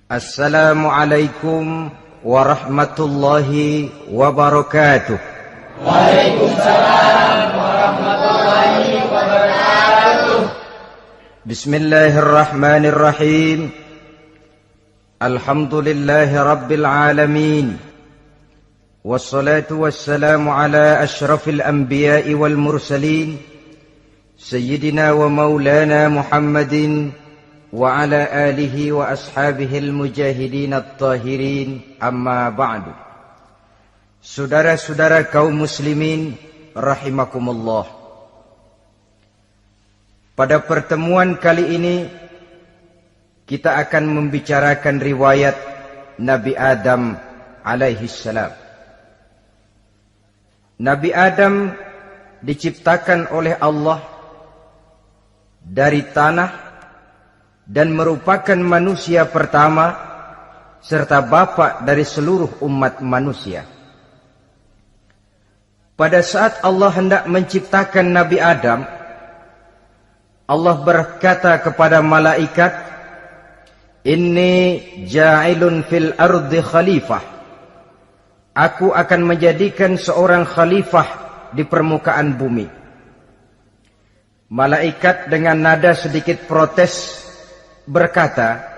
Assalamualaikum warahmatullahi wabarakatuh. Waalaikumsalam warahmatullahi wabarakatuh. Bismillahirrahmanirrahim. Alhamdulillahi rabbil alamin. Wassalatu wassalamu ala ashrafil anbiya'i wal mursalin, Sayyidina wa maulana Muhammadin wa ala alihi wa ashabihil mujahidin at-tahirin, amma ba'du. Saudara-saudara kaum muslimin rahimakumullah. Pada pertemuan kali ini kita akan membicarakan riwayat Nabi Adam alaihi salam. Nabi Adam diciptakan oleh Allah dari tanah dan merupakan manusia pertama serta bapa dari seluruh umat manusia. Pada saat Allah hendak menciptakan Nabi Adam, Allah berkata kepada malaikat, "Inni ja'ilun fil ardi khalifah." Aku akan menjadikan seorang khalifah di permukaan bumi. Malaikat dengan nada sedikit protes berkata,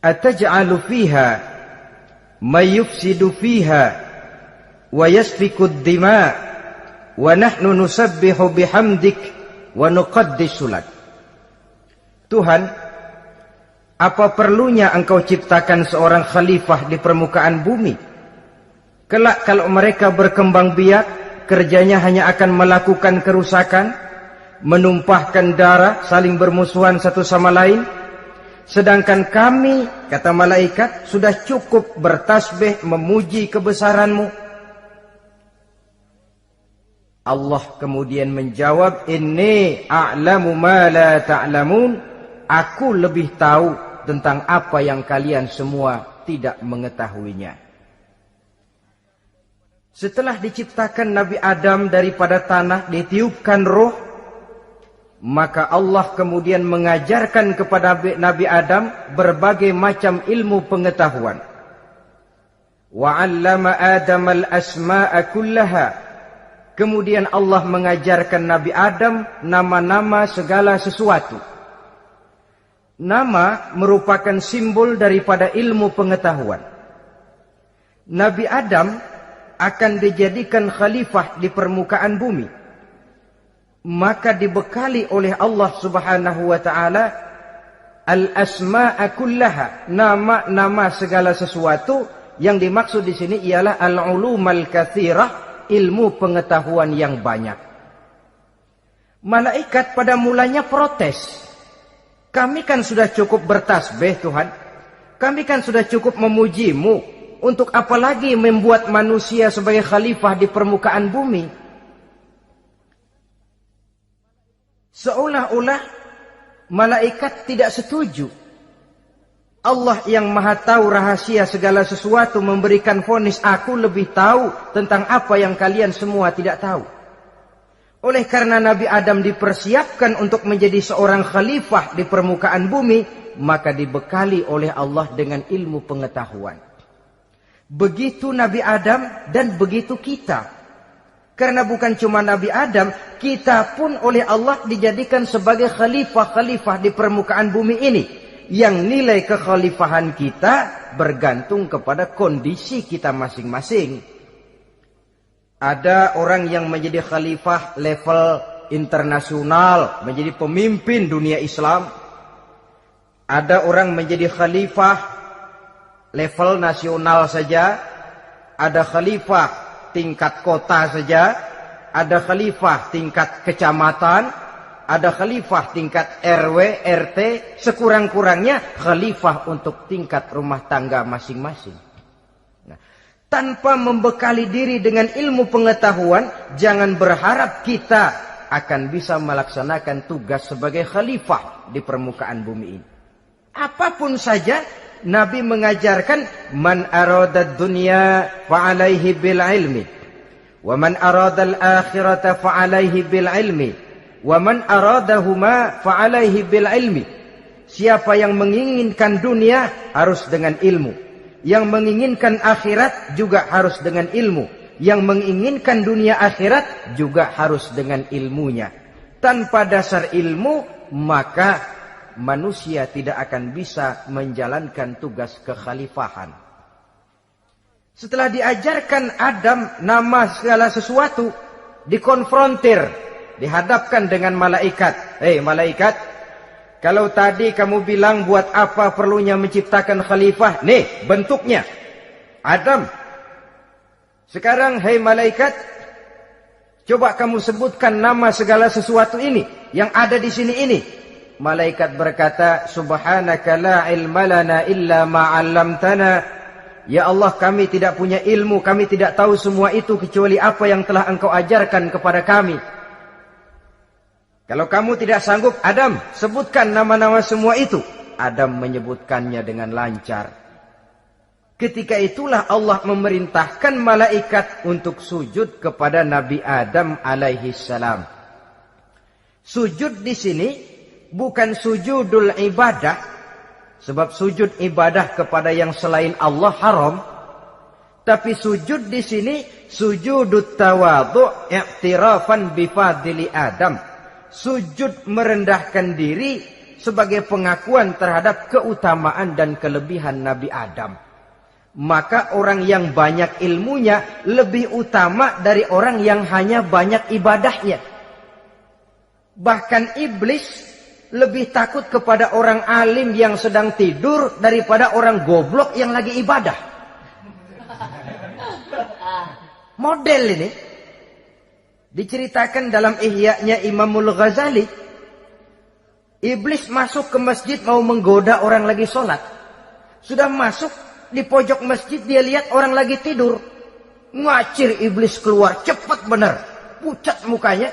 "Ataj'alu fiha may yufsidu fiha wa yasfiku ad-dima wa nahnu nusabbihu bihamdik wa nuqaddisu lak." Tuhan, apa perlunya engkau ciptakan seorang khalifah di permukaan bumi? Kelak kalau mereka berkembang biak, kerjanya hanya akan melakukan kerusakan, menumpahkan darah, saling bermusuhan satu sama lain. Sedangkan kami, kata malaikat, sudah cukup bertasbih memuji kebesaranmu. Allah kemudian menjawab, "Inni a'lamu ma la ta'lamun." Aku lebih tahu tentang apa yang kalian semua tidak mengetahuinya. Setelah diciptakan Nabi Adam daripada tanah, ditiupkan roh, maka Allah kemudian mengajarkan kepada Nabi Adam berbagai macam ilmu pengetahuan. Wa 'allama Adam al-asma'a kullaha. Kemudian Allah mengajarkan Nabi Adam nama-nama segala sesuatu. Nama merupakan simbol daripada ilmu pengetahuan. Nabi Adam akan dijadikan khalifah di permukaan bumi. Maka dibekali oleh Allah Subhanahu wa taala al-asma'a kullaha, nama-nama segala sesuatu. Yang dimaksud di sini ialah al-ulumal katsirah, ilmu pengetahuan yang banyak. Malaikat pada mulanya protes. Kami kan sudah cukup bertasbih Tuhan. Kami kan sudah cukup memujimu. Untuk apa lagi membuat manusia sebagai khalifah di permukaan bumi? Seolah-olah malaikat tidak setuju. Allah yang maha tahu rahasia segala sesuatu memberikan vonis, aku lebih tahu tentang apa yang kalian semua tidak tahu. Oleh karena Nabi Adam dipersiapkan untuk menjadi seorang khalifah di permukaan bumi, maka dibekali oleh Allah dengan ilmu pengetahuan. Begitu Nabi Adam dan begitu kita. Karena bukan cuma Nabi Adam, kita pun oleh Allah dijadikan sebagai khalifah-khalifah di permukaan bumi ini. Yang nilai kekhalifahan kita bergantung kepada kondisi kita masing-masing. Ada orang yang menjadi khalifah level internasional, menjadi pemimpin dunia Islam. Ada orang menjadi khalifah level nasional saja. Ada khalifah tingkat kota saja, ada khalifah tingkat kecamatan, ada khalifah tingkat RW, RT, sekurang-kurangnya khalifah untuk tingkat rumah tangga masing-masing. Nah, tanpa membekali diri dengan ilmu pengetahuan, jangan berharap kita akan bisa melaksanakan tugas sebagai khalifah di permukaan bumi ini. Apapun saja, Nabi mengajarkan man aradad dunya fa'alaihi bil ilmi wa man aradal akhirata fa'alaihi bil ilmi wa man aradahuma fa'alaihi bil ilmi. Siapa yang menginginkan dunia harus dengan ilmu. Yang menginginkan akhirat juga harus dengan ilmu. Yang menginginkan dunia akhirat juga harus dengan ilmunya. Tanpa dasar ilmu, maka manusia tidak akan bisa menjalankan tugas kekhalifahan. Setelah diajarkan Adam nama segala sesuatu, dikonfrontir, dihadapkan dengan malaikat. Hei malaikat, kalau tadi kamu bilang buat apa perlunya menciptakan khalifah? Nih bentuknya. Adam. Sekarang hei malaikat, coba kamu sebutkan nama segala sesuatu ini yang ada di sini ini. Malaikat berkata, Subhanaka la ilma lana illa ma 'allamtana. Ya Allah, kami tidak punya ilmu, kami tidak tahu semua itu kecuali apa yang telah Engkau ajarkan kepada kami. Kalau kamu tidak sanggup, Adam, sebutkan nama-nama semua itu. Adam menyebutkannya dengan lancar. Ketika itulah Allah memerintahkan malaikat untuk sujud kepada Nabi Adam alaihi salam. Sujud di sini bukan sujudul ibadah, sebab sujud ibadah kepada yang selain Allah haram. Tapi sujud di sini sujudut tawadhu' i'tirafan bifadli Adam. Sujud merendahkan diri sebagai pengakuan terhadap keutamaan dan kelebihan Nabi Adam. Maka orang yang banyak ilmunya lebih utama dari orang yang hanya banyak ibadahnya. Bahkan iblis lebih takut kepada orang alim yang sedang tidur daripada orang goblok yang lagi ibadah. Model ini diceritakan dalam Ihya-nya Imamul Ghazali. Iblis masuk ke masjid mau menggoda orang lagi sholat. Sudah masuk di pojok masjid, dia lihat orang lagi tidur. Ngacir iblis keluar, cepat benar. Pucat mukanya.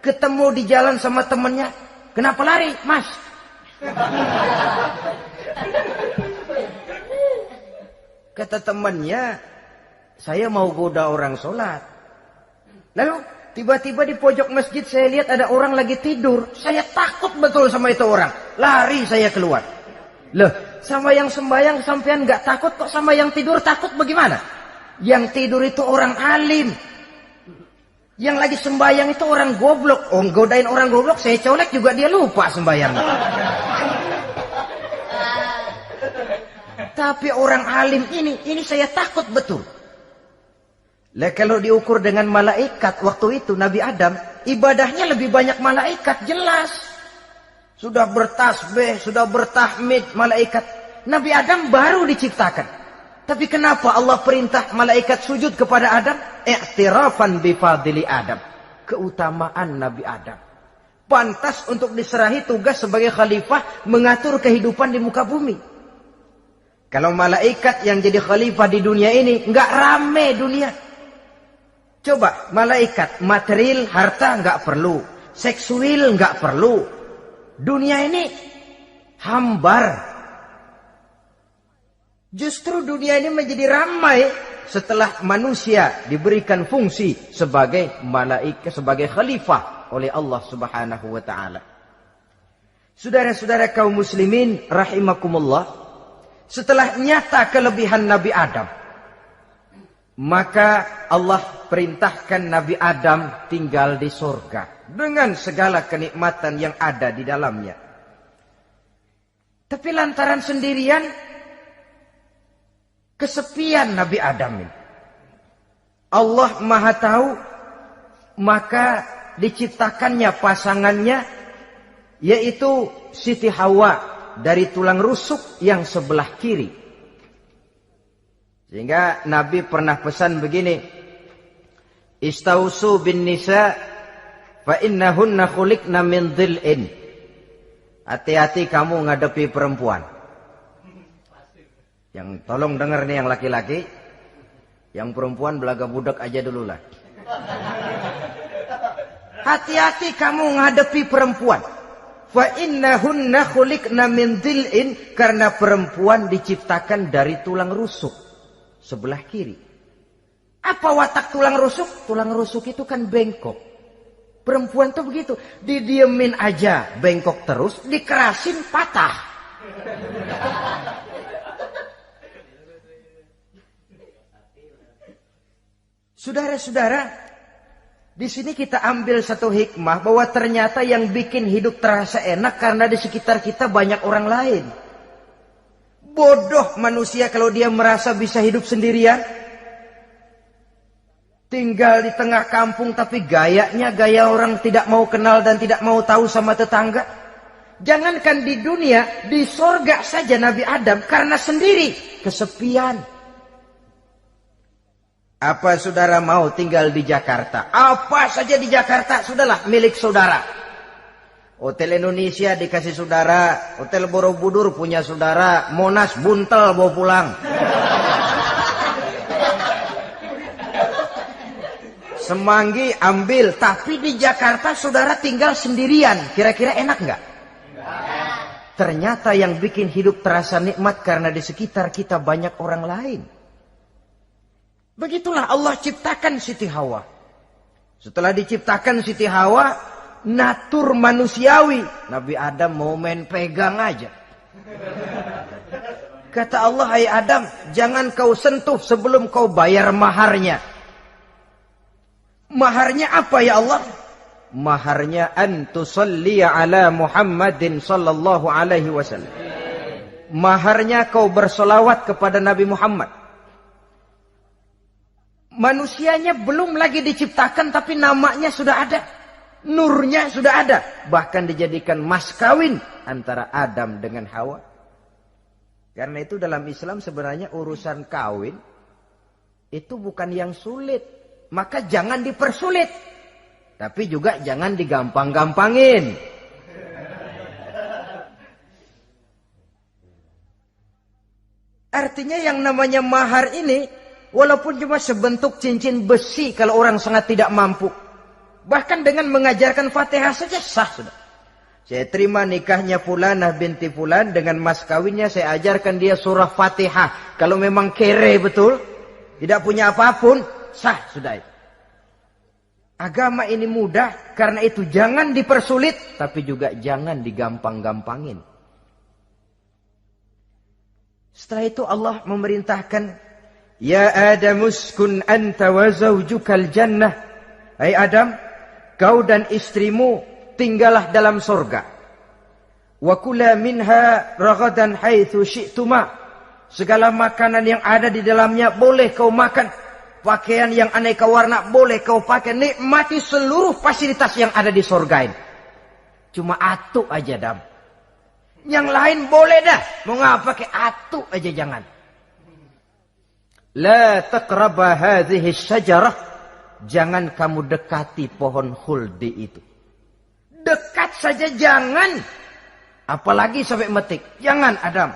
Ketemu di jalan sama temannya. Kenapa lari, Mas? Kata temannya, saya mau goda orang sholat. Lalu tiba-tiba di pojok masjid saya lihat ada orang lagi tidur. Saya takut betul sama itu orang. Lari saya keluar. Loh, sama yang sembahyang sampean nggak takut, kok sama yang tidur takut bagaimana? Yang tidur itu orang alim. Yang lagi sembahyang itu orang goblok. Oh, godain orang goblok, saya colek juga dia lupa sembahyang. Tapi orang alim ini saya takut betul. Lah kalau diukur dengan malaikat waktu itu Nabi Adam, ibadahnya lebih banyak malaikat, jelas. Sudah bertasbih, sudah bertahmid malaikat. Nabi Adam baru diciptakan. Tapi kenapa Allah perintah malaikat sujud kepada Adam? I'tirafan bifadli Adam. Keutamaan Nabi Adam. Pantas untuk diserahi tugas sebagai khalifah mengatur kehidupan di muka bumi. Kalau malaikat yang jadi khalifah di dunia ini, nggak rame dunia. Coba, malaikat, material, harta nggak perlu. Seksual nggak perlu. Dunia ini hambar. Justru dunia ini menjadi ramai setelah manusia diberikan fungsi sebagai malaikat, sebagai khalifah oleh Allah Subhanahu wa taala. Saudara-saudara kaum muslimin rahimakumullah, setelah nyata kelebihan Nabi Adam, maka Allah perintahkan Nabi Adam tinggal di surga dengan segala kenikmatan yang ada di dalamnya. Tapi lantaran sendirian, kesepian Nabi Adam ini. Allah Maha Tahu, maka diciptakannya pasangannya, yaitu Siti Hawa dari tulang rusuk yang sebelah kiri. Sehingga Nabi pernah pesan begini, Istausu bin nisa fa innahunna khuliqna min dhil'in. Hati-hati kamu ngadepi perempuan. Yang tolong dengar nih yang laki-laki, yang perempuan belaga budak aja dulu lah. Hati-hati kamu ngadepi perempuan. Fa innahunna khuliqna min dhil'in, karena perempuan diciptakan dari tulang rusuk sebelah kiri. Apa watak tulang rusuk? Tulang rusuk itu kan bengkok. Perempuan tuh begitu, didiemin aja bengkok terus, dikerasin patah. Saudara-saudara, di sini kita ambil satu hikmah bahwa ternyata yang bikin hidup terasa enak karena di sekitar kita banyak orang lain. Bodoh manusia kalau dia merasa bisa hidup sendirian. Tinggal di tengah kampung tapi gayanya gaya orang tidak mau kenal dan tidak mau tahu sama tetangga. Jangankan di dunia, di sorga saja Nabi Adam karena sendiri kesepian. Apa saudara mau tinggal di Jakarta? Apa saja di Jakarta, sudahlah milik saudara. Hotel Indonesia dikasih saudara, Hotel Borobudur punya saudara, Monas buntel bawa pulang. Semanggi ambil, tapi di Jakarta saudara tinggal sendirian. Kira-kira enak nggak? Ternyata yang bikin hidup terasa nikmat karena di sekitar kita banyak orang lain. Begitulah Allah ciptakan Siti Hawa. Setelah diciptakan Siti Hawa, natur manusiawi. Nabi Adam mau main pegang aja. Kata Allah, hai Adam, jangan kau sentuh sebelum kau bayar maharnya. Maharnya apa ya Allah? Maharnya antusalliya ala Muhammadin sallallahu alaihi wasallam. Maharnya kau bersolawat kepada Nabi Muhammad. Manusianya belum lagi diciptakan tapi namanya sudah ada. Nurnya sudah ada. Bahkan dijadikan mas kawin antara Adam dengan Hawa. Karena itu dalam Islam sebenarnya urusan kawin itu bukan yang sulit. Maka jangan dipersulit. Tapi juga jangan digampang-gampangin. Artinya yang namanya mahar ini walaupun cuma sebentuk cincin besi kalau orang sangat tidak mampu. Bahkan dengan mengajarkan Fatihah saja sah sudah. Saya terima nikahnya Fulanah binti Fulan dengan mas kawinnya saya ajarkan dia surah Fatihah. Kalau memang kere betul, tidak punya apapun, sah sudah itu. Agama ini mudah, karena itu jangan dipersulit, tapi juga jangan digampang-gampangin. Setelah itu Allah memerintahkan, Ya Adam uskun anta wa zawjukal jannah. Hai Adam, kau dan istrimu tinggallah dalam sorga. Wa kula minha ragadan haitsu syi'tuma. Segala makanan yang ada di dalamnya boleh kau makan. Pakaian yang aneka warna boleh kau pakai. Nikmati seluruh fasilitas yang ada di sorga ini. Cuma atu aja Adam. Yang lain boleh dah. Mau ngapa pakai atu aja jangan. La taqraba hadhihi syajarah. Jangan kamu dekati pohon khuldi itu. Dekat saja jangan. Apalagi sampai metik. Jangan Adam.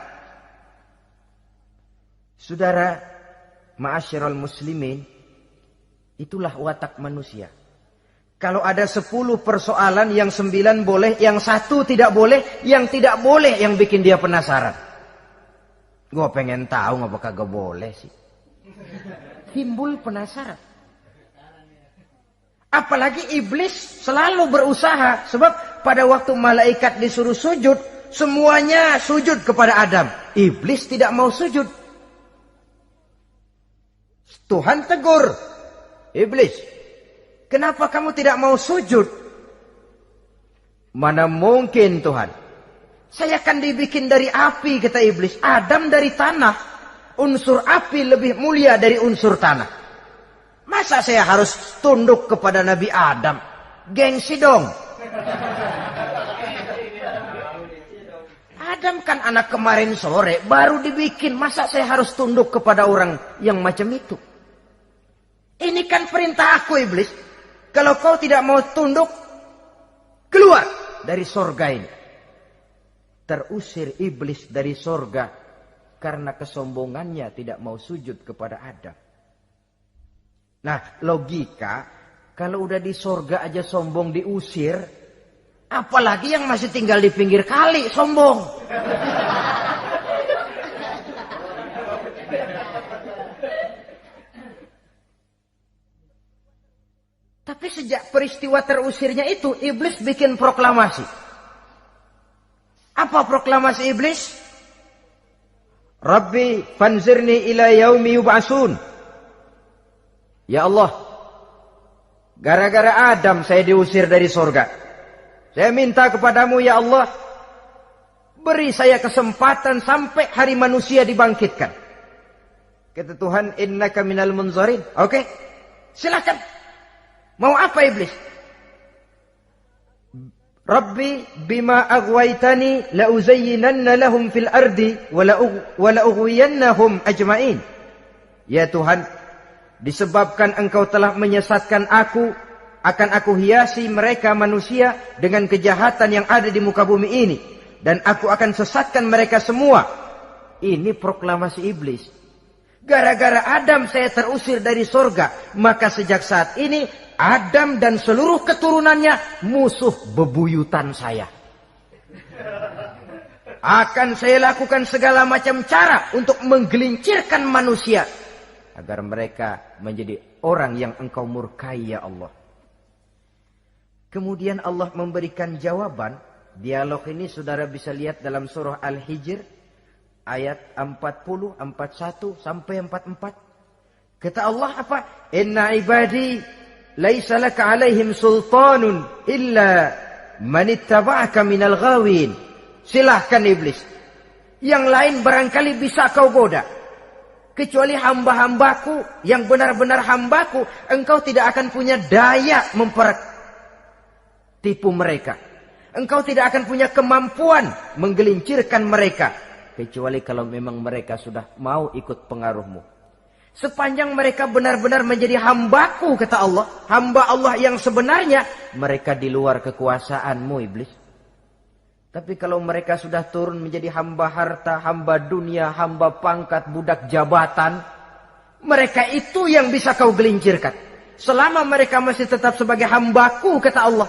Saudara, ma'asyiral muslimin, itulah watak manusia. Kalau ada 10 persoalan, yang 9 boleh, yang 1 tidak boleh, yang tidak boleh yang bikin dia penasaran. Gue pengen tahu ngapa kagak boleh sih. Timbul penasaran. Apalagi iblis selalu berusaha. Sebab pada waktu malaikat disuruh sujud, semuanya sujud kepada Adam. Iblis tidak mau sujud. Tuhan tegur. Iblis, kenapa kamu tidak mau sujud? Mana mungkin Tuhan. Saya akan dibikin dari api, kata iblis. Adam dari tanah. Unsur api lebih mulia dari unsur tanah. Masa saya harus tunduk kepada Nabi Adam? Gengsi dong. Adam kan anak kemarin sore, baru dibikin. Masa saya harus tunduk kepada orang yang macam itu? Ini kan perintah aku iblis. Kalau kau tidak mau tunduk, keluar dari sorga ini. Terusir iblis dari sorga. Karena kesombongannya tidak mau sujud kepada Adam. Nah, logika, kalau udah di sorga aja sombong diusir, apalagi yang masih tinggal di pinggir kali sombong. Tapi sejak peristiwa terusirnya itu, iblis bikin proklamasi. Apa proklamasi iblis? Rabbi fanzirni ila yaumi yub'atsun. Ya Allah, gara-gara Adam saya diusir dari surga. Saya minta kepadamu ya Allah, beri saya kesempatan sampai hari manusia dibangkitkan. Kata Tuhan, innaka minal munzarin. Oke, silakan. Mau apa iblis? Rabbi bima aghwaytani la uzayyinanna lahum fil ardi wa la ughwiyannahum ajma'in. Ya Tuhan, disebabkan engkau telah menyesatkan aku, akan aku hiasi mereka manusia dengan kejahatan yang ada di muka bumi ini, dan aku akan sesatkan mereka semua. Ini proklamasi iblis. Gara-gara Adam saya terusir dari surga, maka sejak saat ini Adam dan seluruh keturunannya musuh bebuyutan saya. Akan saya lakukan segala macam cara untuk menggelincirkan manusia agar mereka menjadi orang yang engkau murkai ya Allah. Kemudian Allah memberikan jawaban. Dialog ini saudara bisa lihat dalam surah Al-Hijr ayat 40, 41 sampai 44. Kata Allah apa? Inna ibadi laisa laka alaihim sultanun illa man ittaba'aka minal ghawin. Silahkan iblis. Yang lain barangkali bisa kau goda. Kecuali hamba-hambaku yang benar-benar hambaku, engkau tidak akan punya daya mempertipu mereka. Engkau tidak akan punya kemampuan menggelincirkan mereka. Kecuali kalau memang mereka sudah mau ikut pengaruhmu. Sepanjang mereka benar-benar menjadi hambaku, kata Allah. Hamba Allah yang sebenarnya, mereka di luar kekuasaanmu iblis. Tapi kalau mereka sudah turun menjadi hamba harta, hamba dunia, hamba pangkat, budak jabatan, mereka itu yang bisa kau gelincirkan. Selama mereka masih tetap sebagai hambaku, kata Allah,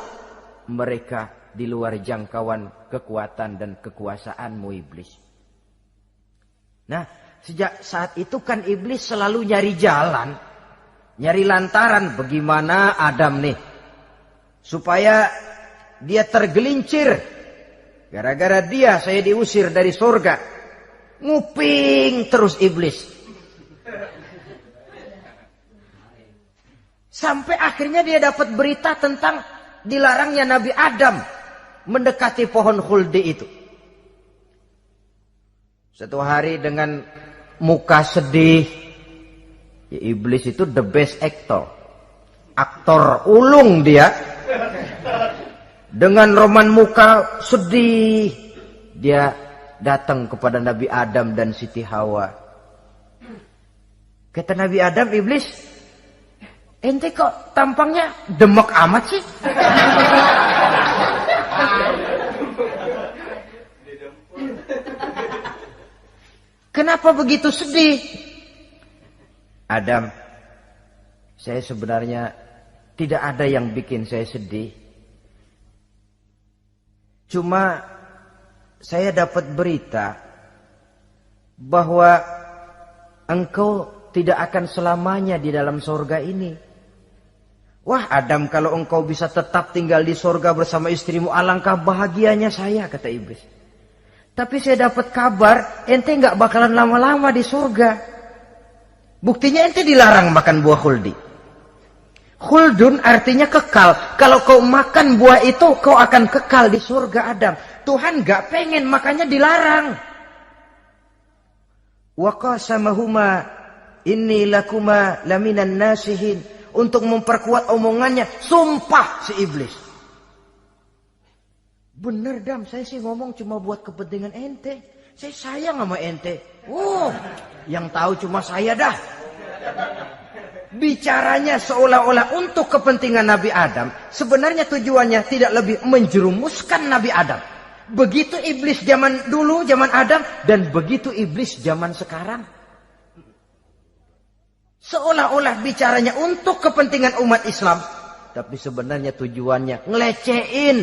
mereka di luar jangkauan kekuatan dan kekuasaanmu iblis. Nah, sejak saat itu kan iblis selalu nyari jalan, nyari lantaran bagaimana Adam nih supaya dia tergelincir. Gara-gara dia saya diusir dari surga. Nguping terus iblis. Sampai akhirnya dia dapat berita tentang dilarangnya Nabi Adam mendekati pohon khuldi itu. Satu hari dengan muka sedih. Ya, iblis itu the best actor. Aktor ulung dia. Dengan roman muka sedih, dia datang kepada Nabi Adam dan Siti Hawa. Kata Nabi Adam, iblis, ente kok tampangnya demek amat sih? Kenapa begitu sedih? Adam, saya sebenarnya tidak ada yang bikin saya sedih. Cuma saya dapat berita bahwa engkau tidak akan selamanya di dalam surga ini. Wah Adam, kalau engkau bisa tetap tinggal di surga bersama istrimu, alangkah bahagianya saya, kata iblis. Tapi saya dapat kabar ente nggak bakalan lama-lama di surga. Buktinya ente dilarang makan buah khuldi. Khuldun artinya kekal. Kalau kau makan buah itu, kau akan kekal di surga Adam. Tuhan gak pengen, makanya dilarang. Wa qasamahuma inni lakuma laminan nasihin. Untuk memperkuat omongannya, sumpah si iblis. Bener Dam, saya sih ngomong cuma buat kepentingan ente. Saya sayang sama ente. Yang tahu cuma saya dah. Bicaranya seolah-olah untuk kepentingan Nabi Adam. Sebenarnya tujuannya tidak lebih menjerumuskan Nabi Adam. Begitu iblis zaman dulu, zaman Adam. Dan begitu iblis zaman sekarang. Seolah-olah bicaranya untuk kepentingan umat Islam. Tapi sebenarnya tujuannya ngelecehin.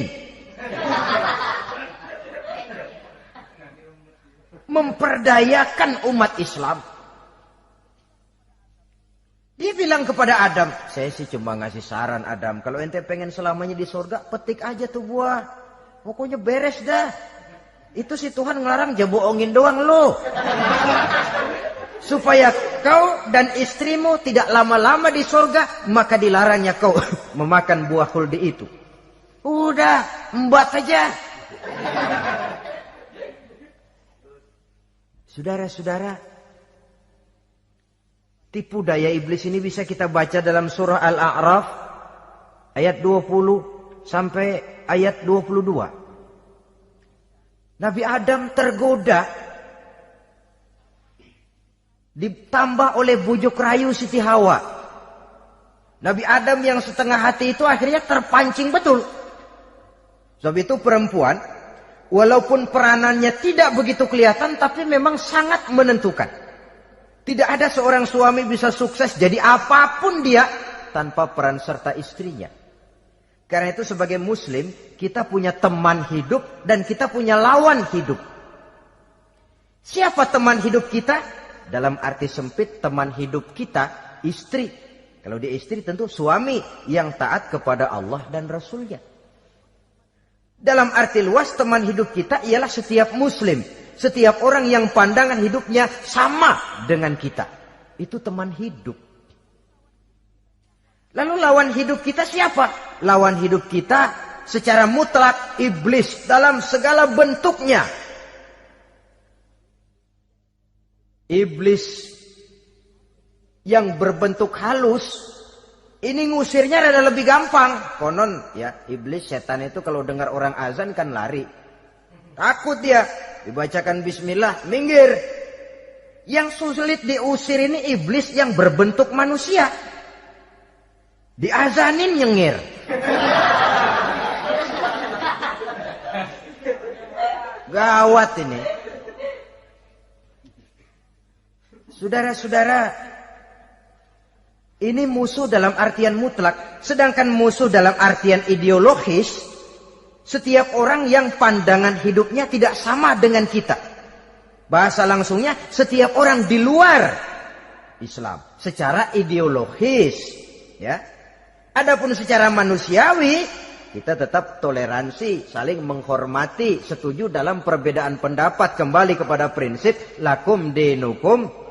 Memperdayakan umat Islam. Dia bilang kepada Adam, saya sih cuma ngasih saran Adam, kalau ente pengen selamanya di surga, petik aja tuh buah. Pokoknya beres dah. Itu si Tuhan ngelarang ja bohongin doang lo. Supaya kau dan istrimu tidak lama-lama di surga, maka dilarangnya kau memakan buah khuldi itu. Udah, embat aja. Saudara-saudara, tipu daya iblis ini bisa kita baca dalam surah Al-A'raf ayat 20 sampai ayat 22. Nabi Adam tergoda, ditambah oleh bujuk rayu Siti Hawa. Nabi Adam yang setengah hati itu akhirnya terpancing betul. Sebab itu perempuan, walaupun peranannya tidak begitu kelihatan, tapi memang sangat menentukan. Tidak ada seorang suami bisa sukses jadi apapun dia tanpa peran serta istrinya. Karena itu sebagai muslim, kita punya teman hidup dan kita punya lawan hidup. Siapa teman hidup kita? Dalam arti sempit, teman hidup kita istri. Kalau dia istri tentu suami yang taat kepada Allah dan Rasulnya. Dalam arti luas, teman hidup kita ialah setiap muslim. Setiap orang yang pandangan hidupnya sama dengan kita. Itu teman hidup. Lalu lawan hidup kita siapa? Lawan hidup kita secara mutlak iblis dalam segala bentuknya. Iblis yang berbentuk halus, ini ngusirnya ada lebih gampang. Konon ya, iblis setan itu kalau dengar orang azan kan lari. Takut dia, dibacakan bismillah, minggir. Yang sulit diusir ini iblis yang berbentuk manusia. Diazanin nyengir. Gawat ini. Saudara-saudara, ini musuh dalam artian mutlak. Sedangkan musuh dalam artian ideologis, setiap orang yang pandangan hidupnya tidak sama dengan kita. Bahasa langsungnya, setiap orang di luar Islam secara ideologis, ya. Adapun secara manusiawi, kita tetap toleransi, saling menghormati, setuju dalam perbedaan pendapat, kembali kepada prinsip lakum dinukum.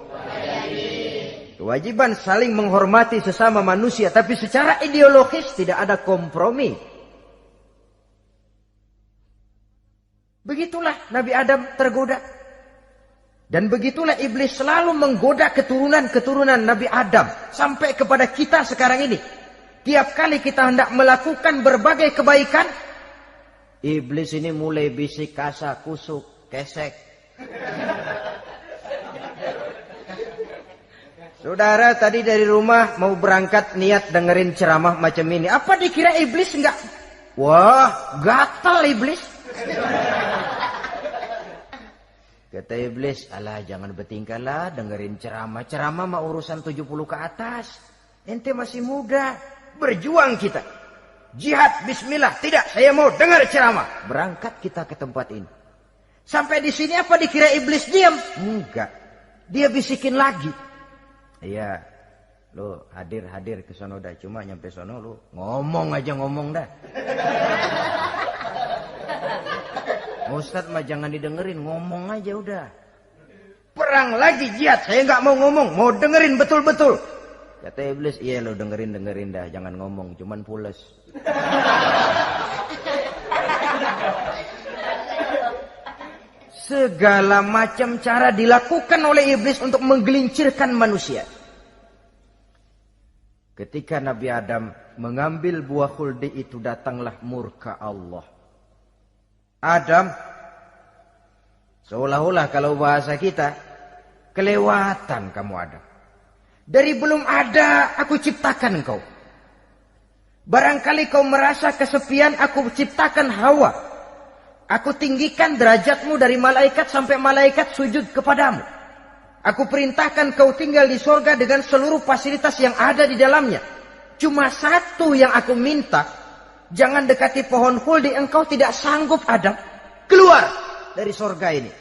Kewajiban saling menghormati sesama manusia, tapi secara ideologis tidak ada kompromi. Begitulah Nabi Adam tergoda. Dan begitulah iblis selalu menggoda keturunan-keturunan Nabi Adam. Sampai kepada kita sekarang ini. Tiap kali kita hendak melakukan berbagai kebaikan, iblis ini mulai bisik kasa, kusuk, kesek. Saudara tadi dari rumah mau berangkat niat dengerin ceramah macam ini. Apa dikira iblis enggak? Wah, gatal iblis. Kata iblis, alah jangan bertingkah lah dengerin ceramah. Ceramah mah urusan 70 ke atas. Ente masih muda. Berjuang kita. Jihad, bismillah. Tidak, saya mau dengar ceramah. Berangkat kita ke tempat ini. Sampai di sini apa dikira iblis diam? Enggak. Dia bisikin lagi. Iya, lo hadir ke sono dah. Cuma nyampe sono lo ngomong aja ngomong dah. Ustadz mah jangan didengerin, ngomong aja udah. Perang lagi jihad, saya nggak mau ngomong, mau dengerin betul-betul. Kata iblis, iya lo dengerin dah, jangan ngomong, cuman pules. Segala macam cara dilakukan oleh iblis untuk menggelincirkan manusia. Ketika Nabi Adam mengambil buah khuldi itu, datanglah murka Allah. Adam, seolah-olah kalau bahasa kita, kelewatan kamu Adam. Dari belum ada aku ciptakan kau. Barangkali kau merasa kesepian, aku ciptakan Hawa. Aku tinggikan derajatmu dari malaikat sampai malaikat sujud kepadamu. Aku perintahkan kau tinggal di sorga dengan seluruh fasilitas yang ada di dalamnya. Cuma satu yang aku minta, jangan dekati pohon khuldi, engkau tidak sanggup Adam. Keluar dari sorga ini.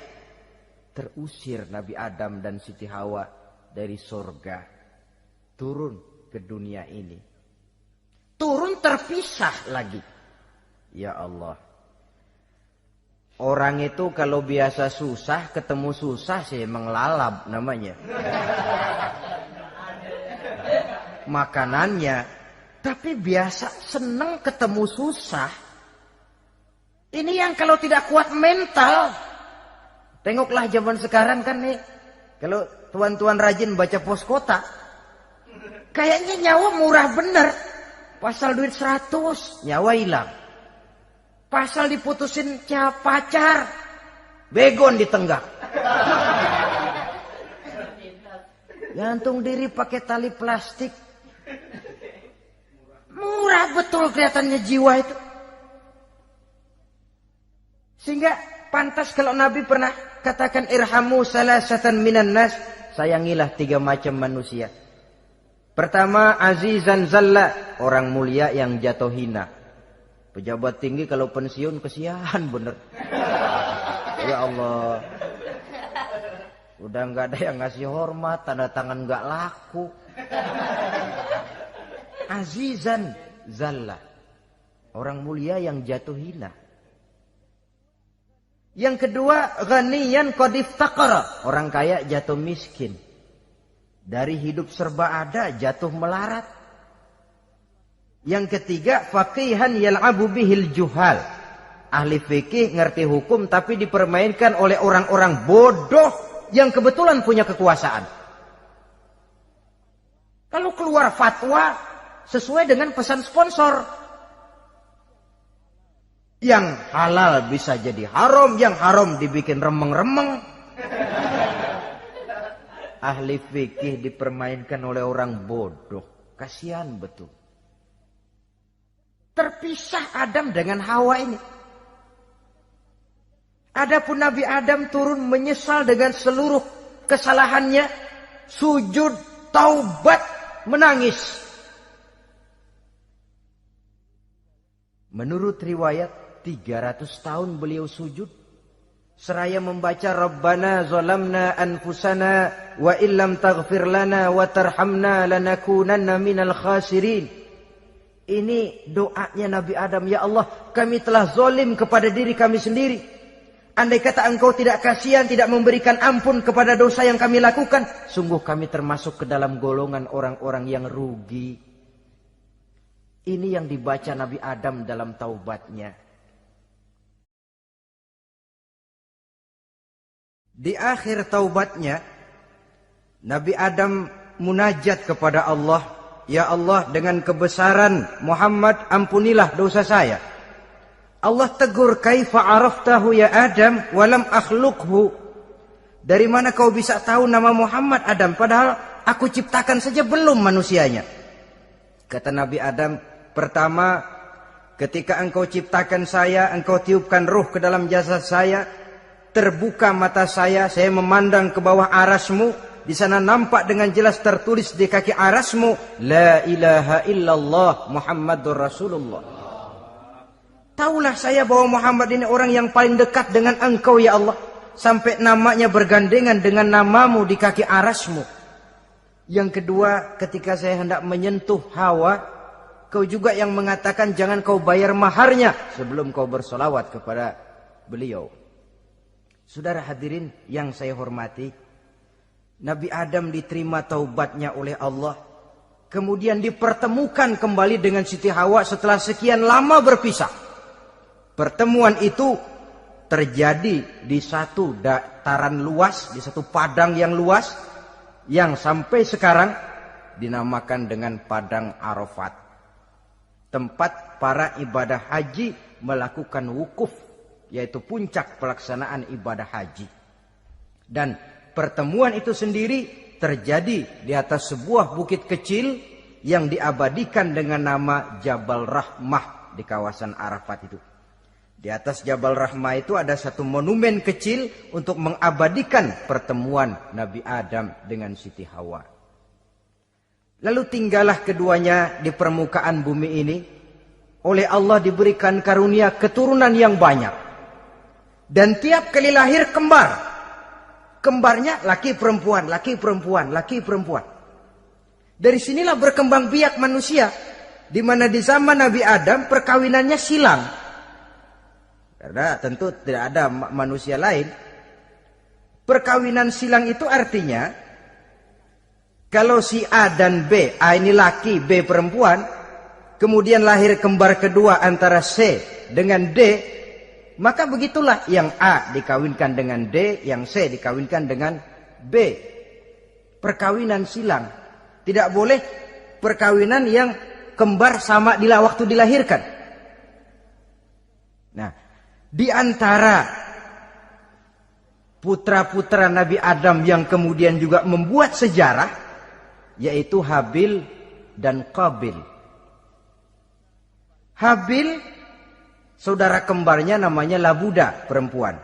Terusir Nabi Adam dan Siti Hawa dari sorga. Turun ke dunia ini. Turun terpisah lagi. Ya Allah. Orang itu kalau biasa susah, ketemu susah sih emang lalap namanya. Makanannya. Tapi biasa seneng ketemu susah. Ini yang kalau tidak kuat mental. Tengoklah zaman sekarang kan nih. Kalau tuan-tuan rajin baca pos kota. Kayaknya nyawa murah bener. Pasal duit 100, nyawa hilang. Pasal diputusin pacar, begon ditenggak. Gantung diri pakai tali plastik. Murah betul kelihatannya jiwa itu. Sehingga pantas kalau Nabi pernah katakan irhamu salasatan minan nas, sayangilah 3 macam manusia. Pertama, azizan zalla, orang mulia yang jatuh hina. Pejabat tinggi kalau pensiun kesian bener. Ya Allah. Udah nggak ada yang ngasih hormat, tanda tangan nggak laku. Azizan zalla, orang mulia yang jatuh hina. Yang kedua, ghaniyan qad iftaqara, orang kaya jatuh miskin. Dari hidup serba ada jatuh melarat. Yang ketiga, faqihan yal'abu bihil juhal, ahli fikih ngerti hukum tapi dipermainkan oleh orang-orang bodoh yang kebetulan punya kekuasaan. Kalau keluar fatwa sesuai dengan pesan sponsor, yang halal bisa jadi haram, yang haram dibikin remeng-remeng. Ahli fikih dipermainkan oleh orang bodoh. Kasihan betul. Terpisah Adam dengan Hawa ini. Adapun Nabi Adam turun menyesal dengan seluruh kesalahannya, sujud, taubat, menangis. Menurut riwayat 300 tahun beliau sujud seraya membaca Rabbana zalamna anfusana wa illam taghfir lana wa tarhamna lanakunanna minal khasirin. Ini doanya Nabi Adam, ya Allah, kami telah zalim kepada diri kami sendiri. Andai kata engkau tidak kasihan, tidak memberikan ampun kepada dosa yang kami lakukan, sungguh kami termasuk ke dalam golongan orang-orang yang rugi. Ini yang dibaca Nabi Adam dalam taubatnya. Di akhir taubatnya, Nabi Adam munajat kepada Allah, ya Allah, dengan kebesaran Muhammad ampunilah dosa saya. Allah tegur, kaifa araftahu ya Adam walam akhluqhu. Dari mana kau bisa tahu nama Muhammad Adam padahal aku ciptakan saja belum manusianya. Kata Nabi Adam, pertama, ketika engkau ciptakan saya, engkau tiupkan ruh ke dalam jasad saya, terbuka mata saya memandang ke bawah arasmu. Di sana nampak dengan jelas tertulis di kaki arasmu, la ilaha illallah Muhammadur Rasulullah. Taulah saya bahwa Muhammad ini orang yang paling dekat dengan engkau ya Allah. Sampai namanya bergandengan dengan namamu di kaki arasmu. Yang kedua, ketika saya hendak menyentuh Hawa, kau juga yang mengatakan jangan kau bayar maharnya sebelum kau bersolawat kepada beliau. Saudara hadirin yang saya hormati, Nabi Adam diterima taubatnya oleh Allah. Kemudian dipertemukan kembali dengan Siti Hawa setelah sekian lama berpisah. Pertemuan itu terjadi di satu dataran luas, di satu padang yang luas, yang sampai sekarang dinamakan dengan Padang Arafat. Tempat para ibadah haji melakukan wukuf, yaitu puncak pelaksanaan ibadah haji. Dan pertemuan itu sendiri terjadi di atas sebuah bukit kecil yang diabadikan dengan nama Jabal Rahmah di kawasan Arafat itu. Di atas Jabal Rahmah itu ada satu monumen kecil untuk mengabadikan pertemuan Nabi Adam dengan Siti Hawa. Lalu tinggallah keduanya di permukaan bumi ini. Oleh Allah diberikan karunia keturunan yang banyak. Dan tiap kali lahir kembar. Kembarnya laki perempuan, laki perempuan, laki perempuan. Dari sinilah berkembang biak manusia. Di mana di zaman Nabi Adam perkawinannya silang. Karena tentu tidak ada manusia lain. Perkawinan silang itu artinya kalau si A dan B, A ini laki, B perempuan, kemudian lahir kembar kedua antara C dengan D, maka begitulah yang A dikawinkan dengan D, yang C dikawinkan dengan B. Perkawinan silang. Tidak boleh perkawinan yang kembar sama waktu dilahirkan. Nah, di antara putra-putra Nabi Adam yang kemudian juga membuat sejarah, yaitu Habil dan Qabil. Habil, saudara kembarnya namanya Labuda, perempuan.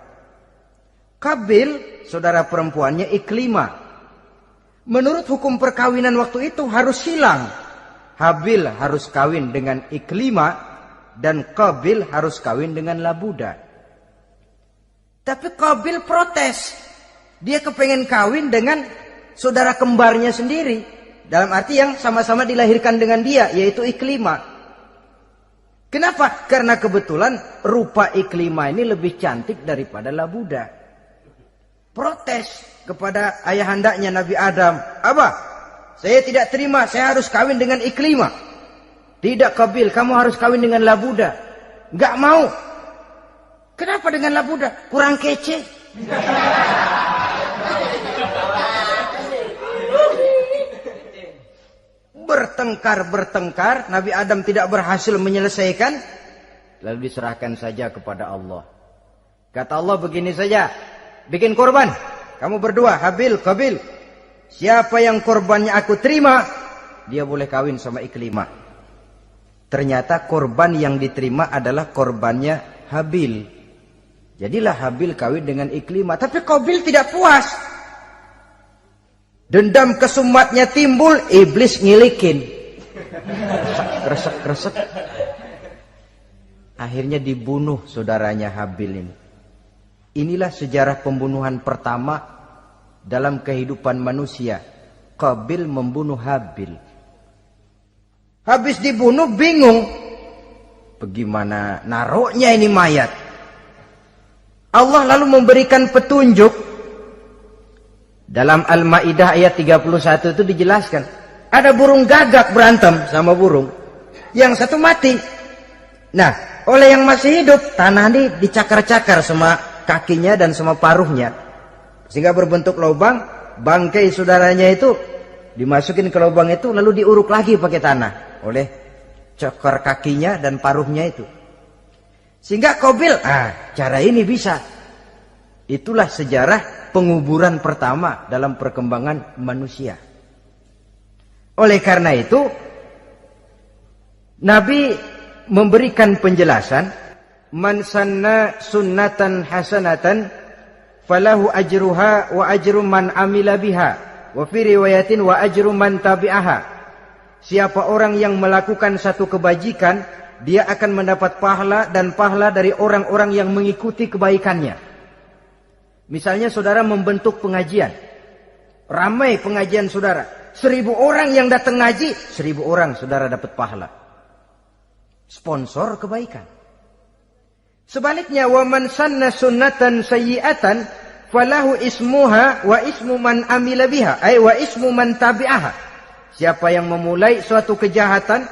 Qabil, saudara perempuannya Iklimah. Menurut hukum perkawinan waktu itu harus silang. Habil harus kawin dengan Iklimah dan Qabil harus kawin dengan Labuda. Tapi Qabil protes. Dia kepengen kawin dengan saudara kembarnya sendiri. Dalam arti yang sama-sama dilahirkan dengan dia, yaitu Iklimah. Kenapa? Karena kebetulan rupa Iklimah ini lebih cantik daripada Labuda. Protes kepada ayahandanya Nabi Adam. Abah, saya tidak terima, saya harus kawin dengan Iklimah. Tidak Qabil, kamu harus kawin dengan Labuda. Enggak mau. Kenapa dengan Labuda? Kurang kece. Bertengkar, Nabi Adam tidak berhasil menyelesaikan, lalu diserahkan saja kepada Allah. Kata Allah begini saja, bikin korban, kamu berdua, Habil, Qabil. Siapa yang korbannya aku terima, dia boleh kawin sama Iklimah. Ternyata korban yang diterima adalah korbannya Habil. Jadilah Habil kawin dengan Iklimah, tapi Qabil tidak puas. Dendam kesumatnya timbul, iblis ngilikin. Kresek. Akhirnya dibunuh saudaranya Habil ini. Inilah sejarah pembunuhan pertama dalam kehidupan manusia. Qabil membunuh Habil. Habis dibunuh bingung. Bagaimana naruhnya ini mayat? Allah lalu memberikan petunjuk. Dalam Al-Maidah ayat 31 itu dijelaskan. Ada burung gagak berantem sama burung. Yang satu mati. Nah, oleh yang masih hidup, tanah ini dicakar-cakar sama kakinya dan sama paruhnya. Sehingga berbentuk lubang, bangkai saudaranya itu dimasukin ke lubang itu lalu diuruk lagi pakai tanah. Oleh cakar kakinya dan paruhnya itu. Sehingga Qabil, cara ini bisa. Itulah sejarah penguburan pertama dalam perkembangan manusia. Oleh karena itu, Nabi memberikan penjelasan, man sanna sunnatan hasanatan falahu ajruha wa ajru man amila biha wa fi riwayatin wa ajru man tabi'aha. Siapa orang yang melakukan satu kebajikan, dia akan mendapat pahala dan pahala dari orang-orang yang mengikuti kebaikannya. Misalnya saudara membentuk pengajian. Ramai pengajian saudara. 1000 orang yang datang ngaji, 1000 orang saudara dapat pahala. Sponsor kebaikan. Sebaliknya, wa man sanna sunnatan sayyi'atan falahu ismuha wa ismu man amila biha, ay wa ismu man tabi'aha. Siapa yang memulai suatu kejahatan,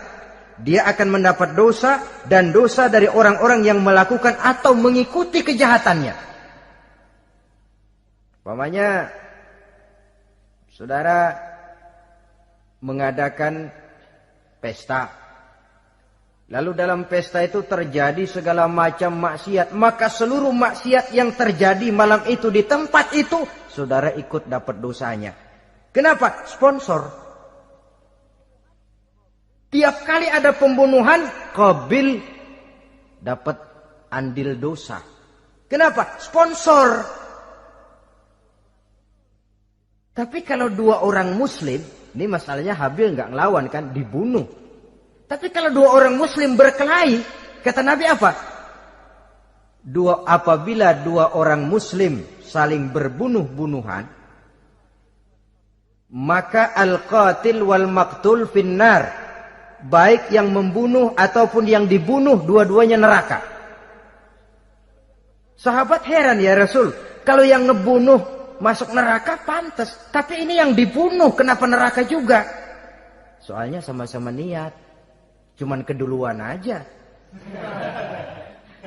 dia akan mendapat dosa dan dosa dari orang-orang yang melakukan atau mengikuti kejahatannya. Umpamanya saudara mengadakan pesta. Lalu dalam pesta itu terjadi segala macam maksiat. Maka seluruh maksiat yang terjadi malam itu di tempat itu, saudara ikut dapat dosanya. Kenapa? Sponsor. Tiap kali ada pembunuhan, Qabil dapat andil dosa. Kenapa? Sponsor. Tapi kalau 2 orang muslim, ini masalahnya Habil nggak ngelawan kan, dibunuh. Tapi kalau 2 orang muslim berkelahi, kata Nabi apa? Apabila 2 orang muslim saling berbunuh-bunuhan, maka al-qatil wal maqtul finnar. Baik yang membunuh ataupun yang dibunuh, dua-duanya neraka. Sahabat heran, ya Rasul, kalau yang ngebunuh masuk neraka pantas, tapi ini yang dibunuh kenapa neraka juga? Soalnya sama-sama niat, cuman keduluan aja.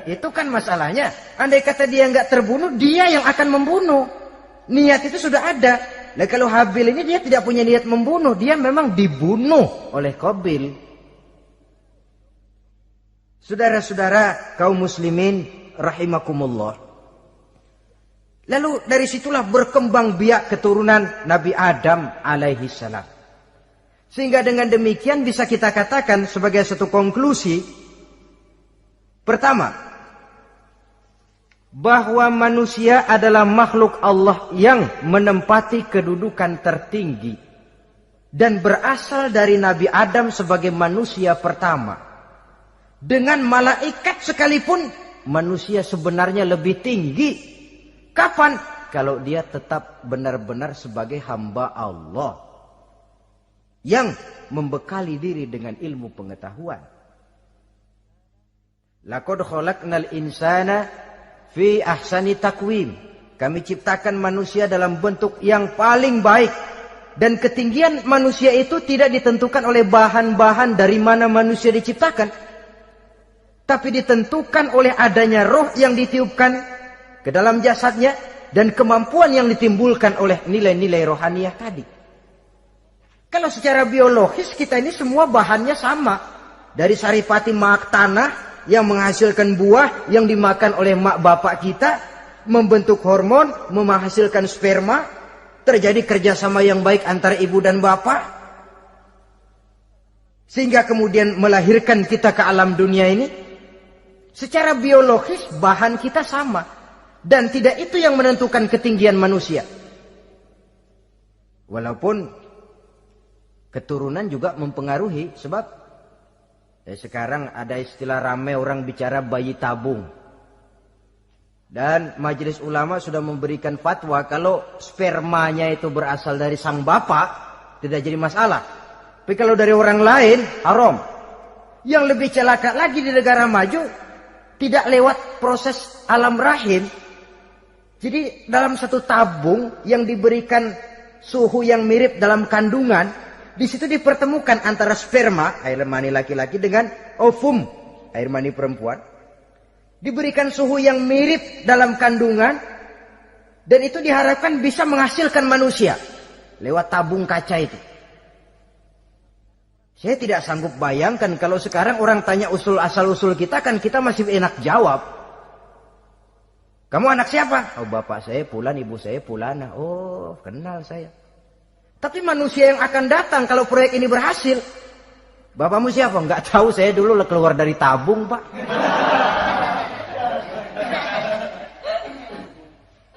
Itu kan masalahnya. Andai kata dia nggak terbunuh, dia yang akan membunuh. Niat itu sudah ada. Nah kalau Habil ini dia tidak punya niat membunuh, dia memang dibunuh oleh Qabil. Saudara-saudara kaum muslimin rahimakumullah. Lalu dari situlah berkembang biak keturunan Nabi Adam alaihi salam. Sehingga dengan demikian bisa kita katakan sebagai satu konklusi. Pertama, bahwa manusia adalah makhluk Allah yang menempati kedudukan tertinggi dan berasal dari Nabi Adam sebagai manusia pertama. Dengan malaikat sekalipun manusia sebenarnya lebih tinggi. Kapan? Kalau dia tetap benar-benar sebagai hamba Allah yang membekali diri dengan ilmu pengetahuan. Laqad khalaqnal insana fi ahsani takwim. Kami ciptakan manusia dalam bentuk yang paling baik. Dan ketinggian manusia itu tidak ditentukan oleh bahan-bahan dari mana manusia diciptakan. Tapi ditentukan oleh adanya roh yang ditiupkan ke dalam jasadnya. Dan kemampuan yang ditimbulkan oleh nilai-nilai rohaniah tadi. Kalau secara biologis kita ini semua bahannya sama. Dari saripati mak tanah yang menghasilkan buah yang dimakan oleh mak bapak kita, membentuk hormon, menghasilkan sperma, terjadi kerjasama yang baik antara ibu dan bapak, sehingga kemudian melahirkan kita ke alam dunia ini. Secara biologis bahan kita sama, dan tidak itu yang menentukan ketinggian manusia. Walaupun keturunan juga mempengaruhi, sebab sekarang ada istilah ramai orang bicara bayi tabung. Dan majelis ulama sudah memberikan fatwa kalau spermanya itu berasal dari sang bapak, tidak jadi masalah. Tapi kalau dari orang lain, haram. Yang lebih celaka lagi di negara maju, tidak lewat proses alam rahim. Jadi dalam satu tabung yang diberikan suhu yang mirip dalam kandungan, di situ dipertemukan antara sperma, air mani laki-laki, dengan ovum, air mani perempuan. Diberikan suhu yang mirip dalam kandungan. Dan itu diharapkan bisa menghasilkan manusia. Lewat tabung kaca itu. Saya tidak sanggup bayangkan kalau sekarang orang tanya asal-usul kita, kan kita masih enak jawab. Kamu anak siapa? Oh, bapak saya Fulan, ibu saya Fulana. Oh, kenal saya. Tapi manusia yang akan datang kalau proyek ini berhasil, bapakmu siapa? Enggak tahu, saya dulu keluar dari tabung, Pak.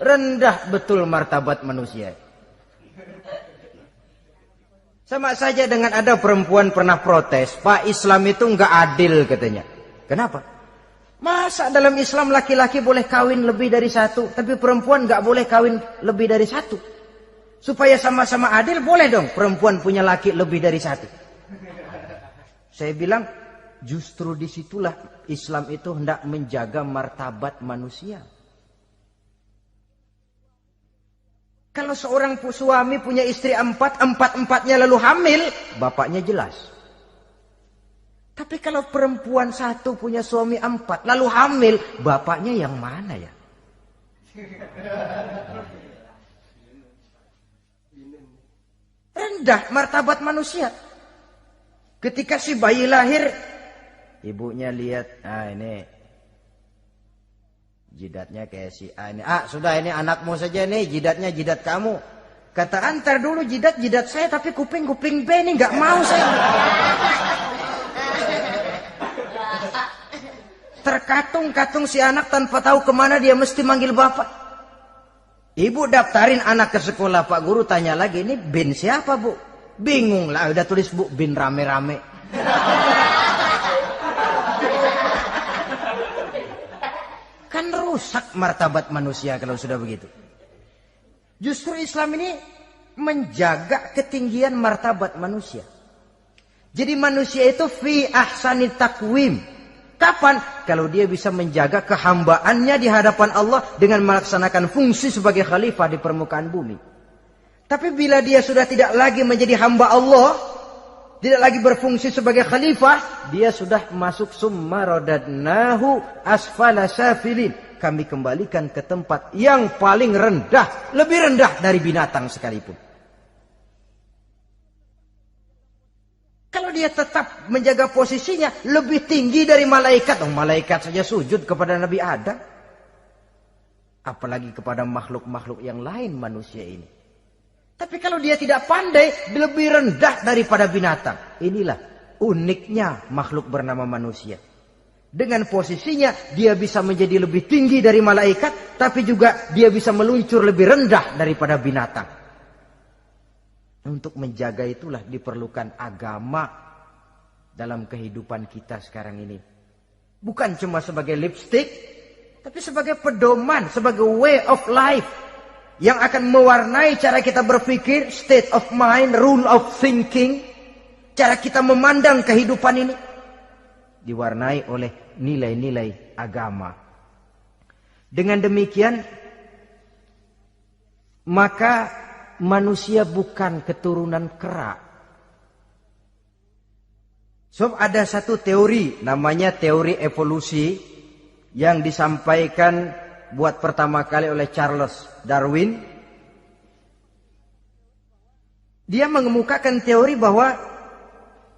Rendah betul martabat manusia. Sama saja dengan ada perempuan pernah protes, Pak, Islam itu enggak adil katanya. Kenapa? Masa dalam Islam laki-laki boleh kawin lebih dari satu, tapi perempuan enggak boleh kawin lebih dari satu? Supaya sama-sama adil, boleh dong perempuan punya laki lebih dari satu. Saya bilang, justru disitulah Islam itu hendak menjaga martabat manusia. Kalau seorang suami punya istri empat-empatnya lalu hamil, bapaknya jelas. Tapi kalau perempuan satu punya suami 4, lalu hamil, bapaknya yang mana ya? Rendah martabat manusia. Ketika si bayi lahir, ibunya lihat, ini jidatnya kayak si A ini. Sudah, ini anakmu saja nih, jidatnya jidat kamu. Kata, antar dulu jidat saya, tapi kuping B ini nggak mau saya. Terkatung-katung si anak tanpa tahu kemana dia mesti manggil bapak. Ibu daftarin anak ke sekolah, Pak Guru tanya lagi, ini bin siapa, Bu? Bingung lah, udah tulis Bu, bin rame-rame. Kan rusak martabat manusia kalau sudah begitu. Justru Islam ini menjaga ketinggian martabat manusia. Jadi manusia itu fi ahsani takwim. Kapan? Kalau dia bisa menjaga kehambaannya di hadapan Allah dengan melaksanakan fungsi sebagai khalifah di permukaan bumi. Tapi bila dia sudah tidak lagi menjadi hamba Allah, tidak lagi berfungsi sebagai khalifah, dia sudah masuk summa radadnahu asfala safilin. Kami kembalikan ke tempat yang paling rendah, lebih rendah dari binatang sekalipun. Kalau dia tetap menjaga posisinya lebih tinggi dari malaikat. Malaikat saja sujud kepada Nabi Adam. Apalagi kepada makhluk-makhluk yang lain manusia ini. Tapi kalau dia tidak pandai, lebih rendah daripada binatang. Inilah uniknya makhluk bernama manusia. Dengan posisinya dia bisa menjadi lebih tinggi dari malaikat. Tapi juga dia bisa meluncur lebih rendah daripada binatang. Untuk menjaga itulah diperlukan agama dalam kehidupan kita sekarang ini. Bukan cuma sebagai lipstick, tapi sebagai pedoman, sebagai way of life. Yang akan mewarnai cara kita berpikir, state of mind, rule of thinking. Cara kita memandang kehidupan ini. Diwarnai oleh nilai-nilai agama. Dengan demikian, maka manusia bukan keturunan kera. So, ada satu teori namanya teori evolusi yang disampaikan buat pertama kali oleh Charles Darwin. Dia mengemukakan teori bahwa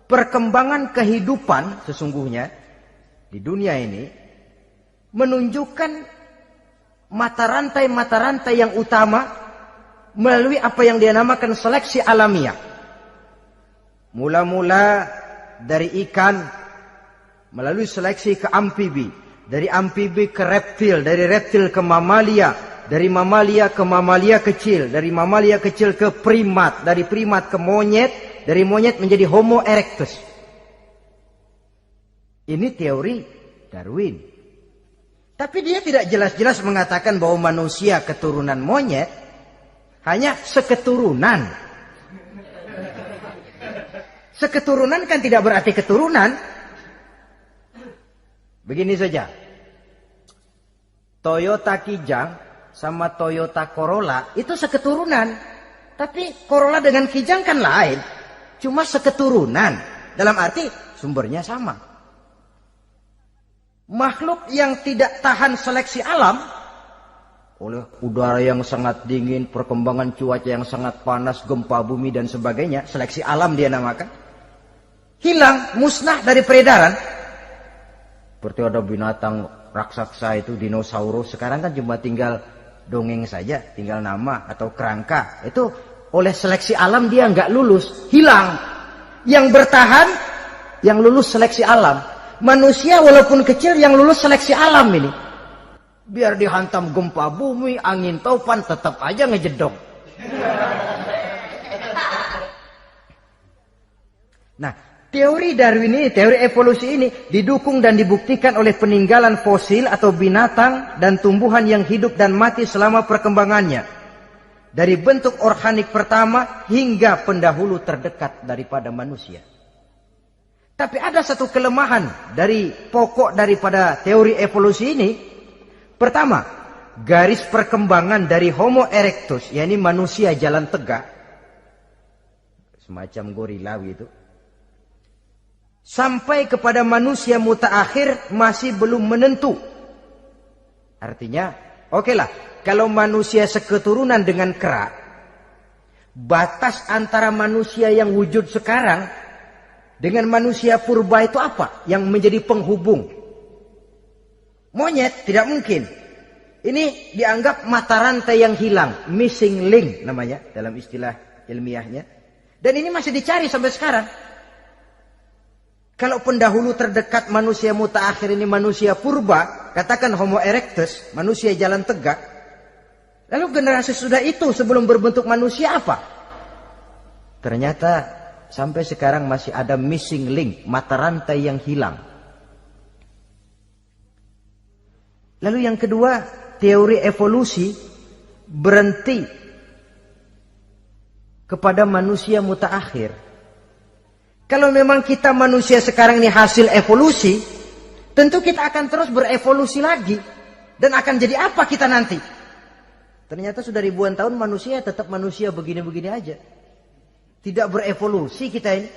perkembangan kehidupan sesungguhnya di dunia ini menunjukkan mata rantai yang utama melalui apa yang dia namakan seleksi alamiah. Mula-mula dari ikan, melalui seleksi ke amfibi. Dari amfibi ke reptil, dari reptil ke mamalia. Dari mamalia ke mamalia kecil. Dari mamalia kecil ke primat. Dari primat ke monyet. Dari monyet menjadi Homo erectus. Ini teori Darwin. Tapi dia tidak jelas-jelas mengatakan bahwa manusia keturunan monyet. Hanya seketurunan. Seketurunan kan tidak berarti keturunan. Begini saja. Toyota Kijang sama Toyota Corolla itu seketurunan. Tapi Corolla dengan Kijang kan lain. Cuma seketurunan. Dalam arti sumbernya sama. Makhluk yang tidak tahan seleksi alam oleh udara yang sangat dingin, perkembangan cuaca yang sangat panas, gempa bumi dan sebagainya, seleksi alam dia namakan, hilang, musnah dari peredaran. Seperti ada binatang raksasa itu, dinosaurus, sekarang kan cuma tinggal dongeng saja, tinggal nama atau kerangka. Itu oleh seleksi alam dia nggak lulus, hilang. Yang bertahan, yang lulus seleksi alam. Manusia walaupun kecil yang lulus seleksi alam ini. Biar dihantam gempa bumi, angin topan, tetap aja ngejedok. Nah, teori Darwin ini, teori evolusi ini didukung dan dibuktikan oleh peninggalan fosil atau binatang dan tumbuhan yang hidup dan mati selama perkembangannya. Dari bentuk organik pertama hingga pendahulu terdekat daripada manusia. Tapi ada satu kelemahan dari pokok daripada teori evolusi ini. Pertama, garis perkembangan dari Homo erectus, yakni manusia jalan tegak, semacam gorila gitu, sampai kepada manusia mutaakhir masih belum menentu. Artinya, okelah, kalau manusia seketurunan dengan kera, batas antara manusia yang wujud sekarang dengan manusia purba itu apa? Yang menjadi penghubung. Monyet tidak mungkin. Ini dianggap mata rantai yang hilang. Missing link namanya dalam istilah ilmiahnya. Dan ini masih dicari sampai sekarang. Kalau pendahulu terdekat manusia mutaakhir ini manusia purba. Katakan Homo erectus. Manusia jalan tegak. Lalu generasi sudah itu sebelum berbentuk manusia apa? Ternyata sampai sekarang masih ada missing link. Mata rantai yang hilang. Lalu yang kedua, teori evolusi berhenti kepada manusia mutaakhir. Kalau memang kita manusia sekarang ini hasil evolusi, tentu kita akan terus berevolusi lagi. Dan akan jadi apa kita nanti? Ternyata sudah ribuan tahun manusia tetap manusia begini-begini aja. Tidak berevolusi kita ini.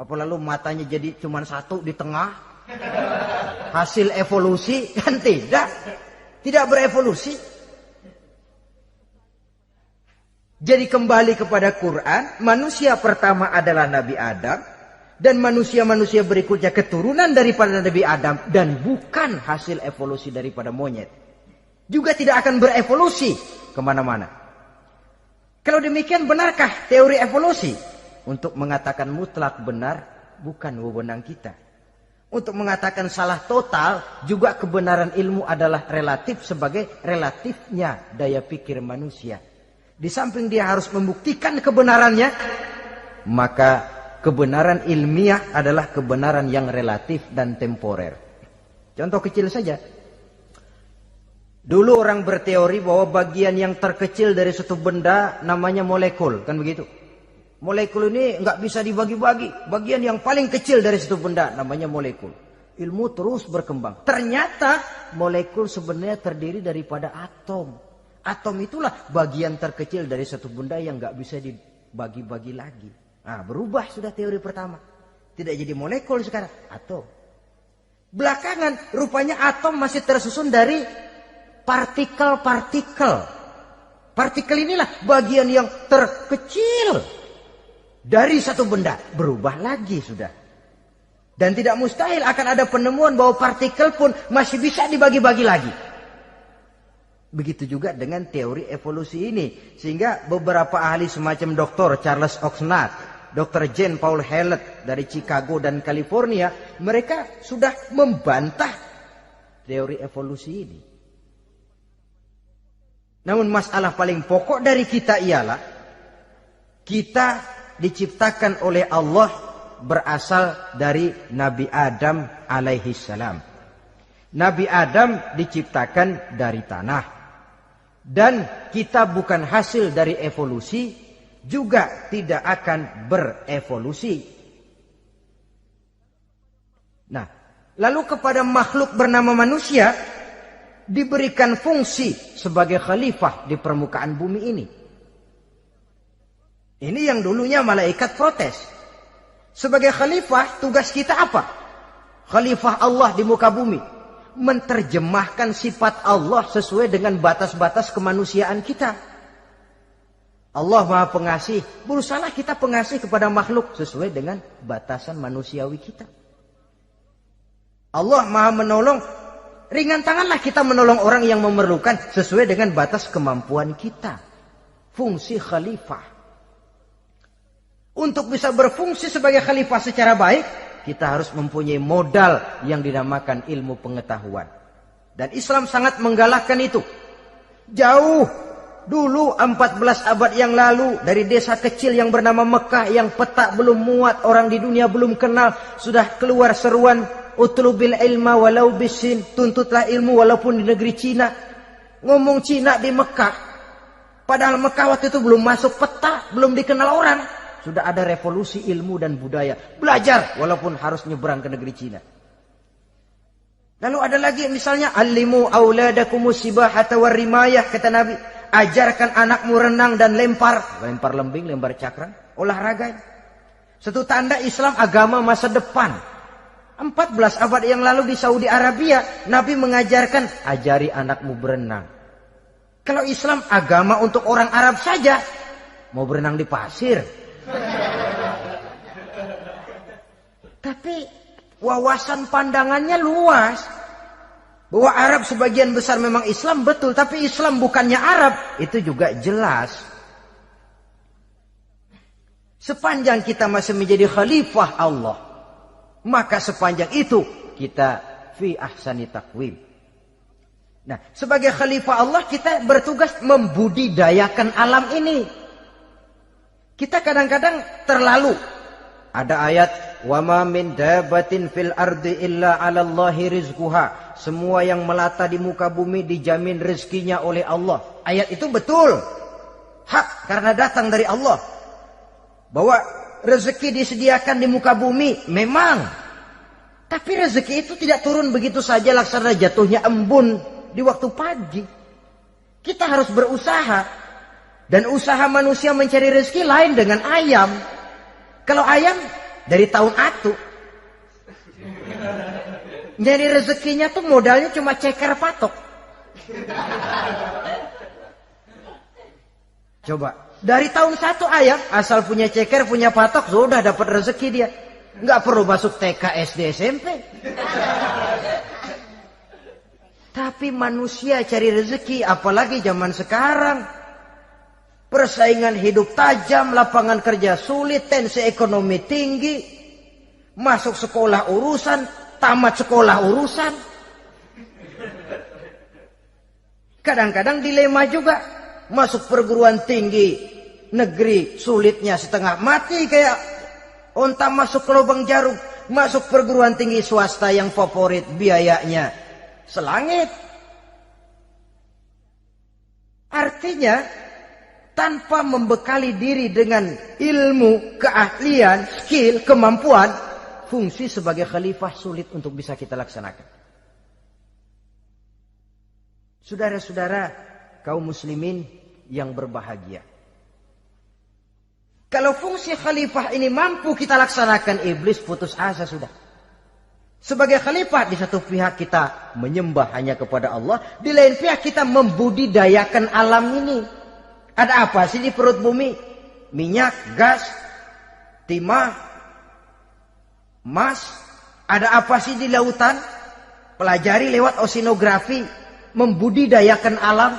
Apa lalu matanya jadi cuma satu di tengah? Hasil evolusi? Kan tidak. Tidak berevolusi. Jadi kembali kepada Quran, manusia pertama adalah Nabi Adam. Dan manusia-manusia berikutnya keturunan daripada Nabi Adam. Dan bukan hasil evolusi daripada monyet. Juga tidak akan berevolusi kemana-mana. Kalau demikian benarkah teori evolusi? Untuk mengatakan mutlak benar bukan wewenang kita. Untuk mengatakan salah total juga kebenaran ilmu adalah relatif sebagai relatifnya daya pikir manusia. Di samping dia harus membuktikan kebenarannya, maka kebenaran ilmiah adalah kebenaran yang relatif dan temporer. Contoh kecil saja. Dulu orang berteori bahwa bagian yang terkecil dari suatu benda namanya molekul. Kan begitu? Molekul ini nggak bisa dibagi-bagi. Bagian yang paling kecil dari suatu benda namanya molekul. Ilmu terus berkembang. Ternyata molekul sebenarnya terdiri daripada atom. Atom itulah bagian terkecil dari suatu benda yang nggak bisa dibagi-bagi lagi. Nah, berubah sudah teori pertama. Tidak jadi molekul sekarang, atom. Belakangan rupanya atom masih tersusun dari partikel-partikel. Partikel inilah bagian yang terkecil dari satu benda. Berubah lagi sudah. Dan tidak mustahil akan ada penemuan bahwa partikel pun masih bisa dibagi-bagi lagi. Begitu juga dengan teori evolusi ini. Sehingga beberapa ahli semacam Dr. Charles Oxnard, Dr. Jane Paul Hallett dari Chicago dan California, mereka sudah membantah teori evolusi ini. Namun masalah paling pokok dari kita ialah kita diciptakan oleh Allah berasal dari Nabi Adam alaihi salam. Nabi Adam diciptakan dari tanah. Dan kita bukan hasil dari evolusi, juga tidak akan berevolusi. Nah, lalu kepada makhluk bernama manusia diberikan fungsi sebagai khalifah di permukaan bumi ini. Ini yang dulunya malaikat protes. Sebagai khalifah, tugas kita apa? Khalifah Allah di muka bumi. Menerjemahkan sifat Allah sesuai dengan batas-batas kemanusiaan kita. Allah Maha Pengasih, berusahalah kita pengasih kepada makhluk sesuai dengan batasan manusiawi kita. Allah Maha Menolong, ringan tanganlah kita menolong orang yang memerlukan sesuai dengan batas kemampuan kita. Fungsi khalifah. Untuk bisa berfungsi sebagai khalifah secara baik, kita harus mempunyai modal yang dinamakan ilmu pengetahuan. Dan Islam sangat menggalakkan itu. Jauh dulu 14 abad yang lalu, dari desa kecil yang bernama Mekah yang peta belum muat, orang di dunia belum kenal, sudah keluar seruan utlubil ilma walau bisin, tuntutlah ilmu walaupun di negeri Cina. Ngomong Cina di Mekah, padahal Mekah waktu itu belum masuk peta, belum dikenal orang. Sudah ada revolusi ilmu dan budaya. Belajar walaupun harus nyebrang ke negeri Cina. Lalu ada lagi misalnya allimu auladakumus sibahata warrimayah, kata Nabi. Ajarkan anakmu renang dan lempar. Lempar lembing, lempar cakram. Olahraga. Satu tanda Islam agama masa depan. 14 abad yang lalu di Saudi Arabia, Nabi mengajarkan ajari anakmu berenang. Kalau Islam agama untuk orang Arab saja, mau berenang di pasir. Tapi wawasan pandangannya luas. Bahwa Arab sebagian besar memang Islam, betul. Tapi Islam bukannya Arab, itu juga jelas. Sepanjang kita masih menjadi khalifah Allah, maka sepanjang itu kita fi ahsani taqwim. Nah, sebagai khalifah Allah kita bertugas membudidayakan alam ini. Kita kadang-kadang terlalu. Ada ayat, wa ma min dabatin fil ardi illa 'alallahi rizquha. Semua yang melata di muka bumi dijamin rezekinya oleh Allah. Ayat itu betul. Hak karena datang dari Allah. Bahwa rezeki disediakan di muka bumi memang. Tapi rezeki itu tidak turun begitu saja laksana jatuhnya embun di waktu pagi. Kita harus berusaha. Dan usaha manusia mencari rezeki lain dengan ayam. Kalau ayam dari tahun atu. Jadi rezekinya tuh modalnya cuma ceker patok. Coba. Dari tahun 1 ayam asal punya ceker, punya patok, sudah dapat rezeki dia. Nggak perlu masuk TK, SD, SMP. Tapi manusia cari rezeki, apalagi zaman sekarang. Persaingan hidup tajam, lapangan kerja sulit, tensi ekonomi tinggi. Masuk sekolah urusan, tamat sekolah urusan. Kadang-kadang dilema juga. Masuk perguruan tinggi negeri sulitnya setengah mati kayak onta masuk ke lubang jarum. Masuk perguruan tinggi swasta yang favorit biayanya selangit. Artinya tanpa membekali diri dengan ilmu, keahlian, skill, kemampuan, fungsi sebagai khalifah sulit untuk bisa kita laksanakan. Saudara-saudara kaum muslimin yang berbahagia. Kalau fungsi khalifah ini mampu kita laksanakan, iblis putus asa sudah. Sebagai khalifah, di satu pihak kita menyembah hanya kepada Allah, di lain pihak kita membudidayakan alam ini. Ada apa sih di perut bumi? Minyak, gas, timah, emas. Ada apa sih di lautan? Pelajari lewat oceanografi, membudidayakan alam.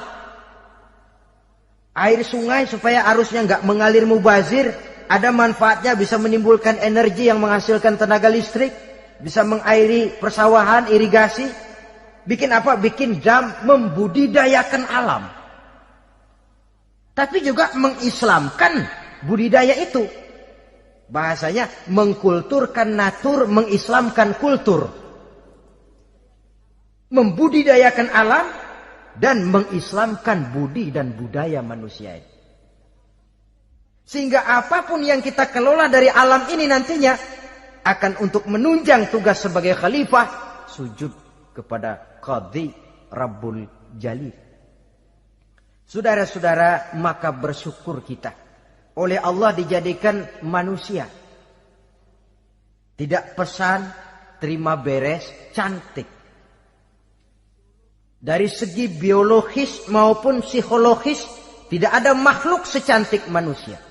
Air sungai supaya arusnya nggak mengalir mubazir, ada manfaatnya, bisa menimbulkan energi yang menghasilkan tenaga listrik, bisa mengairi persawahan, irigasi. Bikin apa? Bikin dam, membudidayakan alam. Tapi juga mengislamkan budidaya itu. Bahasanya mengkulturkan natur, mengislamkan kultur. Membudidayakan alam dan mengislamkan budi dan budaya manusia ini. Sehingga apapun yang kita kelola dari alam ini nantinya akan untuk menunjang tugas sebagai khalifah, sujud kepada Qadhi Rabbul Jalil. Saudara-saudara, maka bersyukur kita oleh Allah dijadikan manusia. Tidak pesan, terima beres, cantik. Dari segi biologis maupun psikologis, tidak ada makhluk secantik manusia.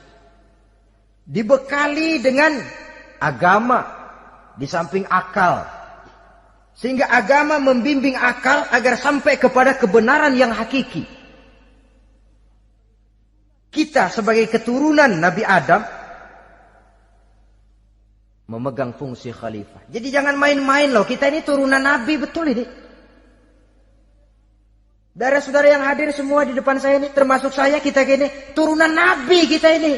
Dibekali dengan agama di samping akal. Sehingga agama membimbing akal agar sampai kepada kebenaran yang hakiki. Kita sebagai keturunan Nabi Adam memegang fungsi khalifah. Jadi jangan main-main loh, kita ini turunan Nabi, betul ini. Saudara-saudara yang hadir semua di depan saya ini, termasuk saya, kita gini, turunan Nabi kita ini.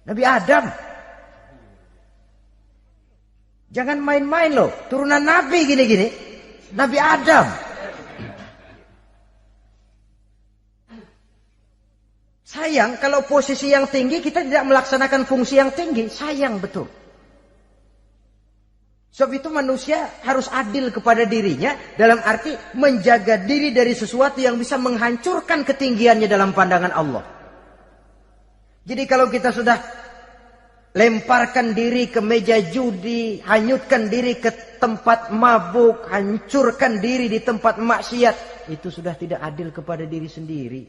Nabi Adam. Jangan main-main loh, turunan Nabi gini-gini. Nabi Adam. Sayang kalau posisi yang tinggi kita tidak melaksanakan fungsi yang tinggi. Sayang betul. Sebab itu manusia harus adil kepada dirinya dalam arti menjaga diri dari sesuatu yang bisa menghancurkan ketinggiannya dalam pandangan Allah. Jadi kalau kita sudah lemparkan diri ke meja judi, hanyutkan diri ke tempat mabuk, hancurkan diri di tempat maksiat, itu sudah tidak adil kepada diri sendiri.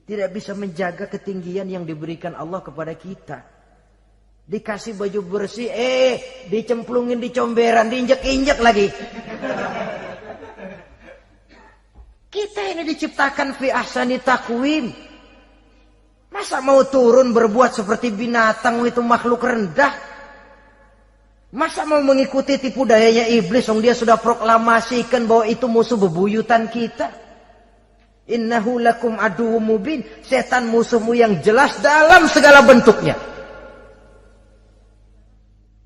Tidak bisa menjaga ketinggian yang diberikan Allah kepada kita. Dikasih baju bersih, dicemplungin di comberan, diinjek-injek lagi. Kita ini diciptakan fi ahsani taqwim. Masa mau turun berbuat seperti binatang, itu makhluk rendah? Masa mau mengikuti tipu dayanya iblis, yang dia sudah proklamasikan bahwa itu musuh bebuyutan kita? Innahu lakum aduwwum mubin. Setan musuhmu yang jelas dalam segala bentuknya.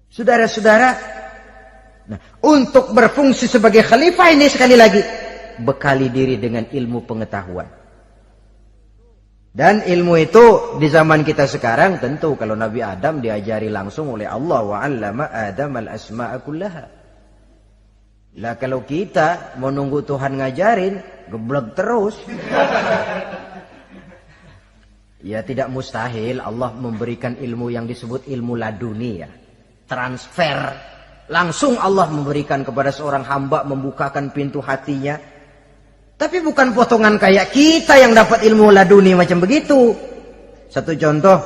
Saudara-saudara, nah, untuk berfungsi sebagai khalifah ini sekali lagi, bekali diri dengan ilmu pengetahuan. Dan ilmu itu di zaman kita sekarang tentu kalau Nabi Adam diajari langsung oleh Allah, wa 'allama Adam al-asma'a kullaha. Lah kalau kita mau nunggu Tuhan ngajarin, geblek terus. Ya tidak mustahil Allah memberikan ilmu yang disebut ilmu laduni ya. Transfer. Langsung Allah memberikan kepada seorang hamba, membukakan pintu hatinya. Tapi bukan potongan kayak kita yang dapat ilmu laduni macam begitu. Satu contoh.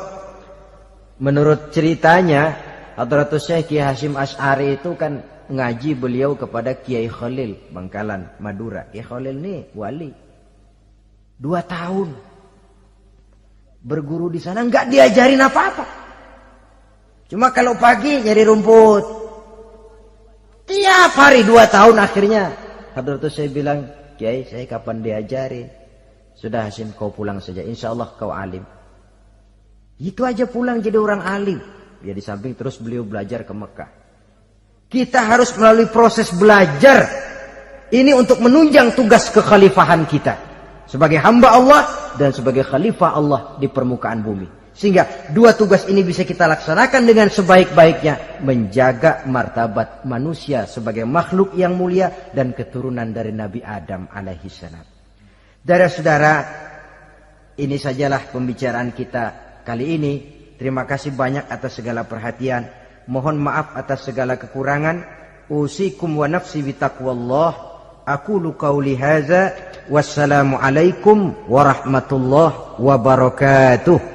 Menurut ceritanya, Hadratus Syekh Kiai Hasyim Asy'ari itu kan ngaji beliau kepada Kiai Khalil Bangkalan, Madura. Kiai Khalil ini wali. 2 tahun. Berguru di sana nggak diajarin apa-apa. Cuma kalau pagi nyari rumput. Tiap hari 2 tahun akhirnya Hadratus saya bilang, Kiai saya kapan diajarin? Sudah Hasyim kau pulang saja, insya Allah kau alim. Itu aja pulang jadi orang alim. Ya di samping terus beliau belajar ke Mekah. Kita harus melalui proses belajar. Ini untuk menunjang tugas kekhalifahan kita. Sebagai hamba Allah dan sebagai khalifah Allah di permukaan bumi. Sehingga 2 tugas ini bisa kita laksanakan dengan sebaik-baiknya. Menjaga martabat manusia sebagai makhluk yang mulia dan keturunan dari Nabi Adam alaihissalam. Saudara-saudara, ini sajalah pembicaraan kita kali ini. Terima kasih banyak atas segala perhatian. Mohon maaf atas segala kekurangan. Usikum wa nafsi bitaqwallah. Aqulu qauli hadza. Wassalamualaikum warahmatullahi wabarakatuh.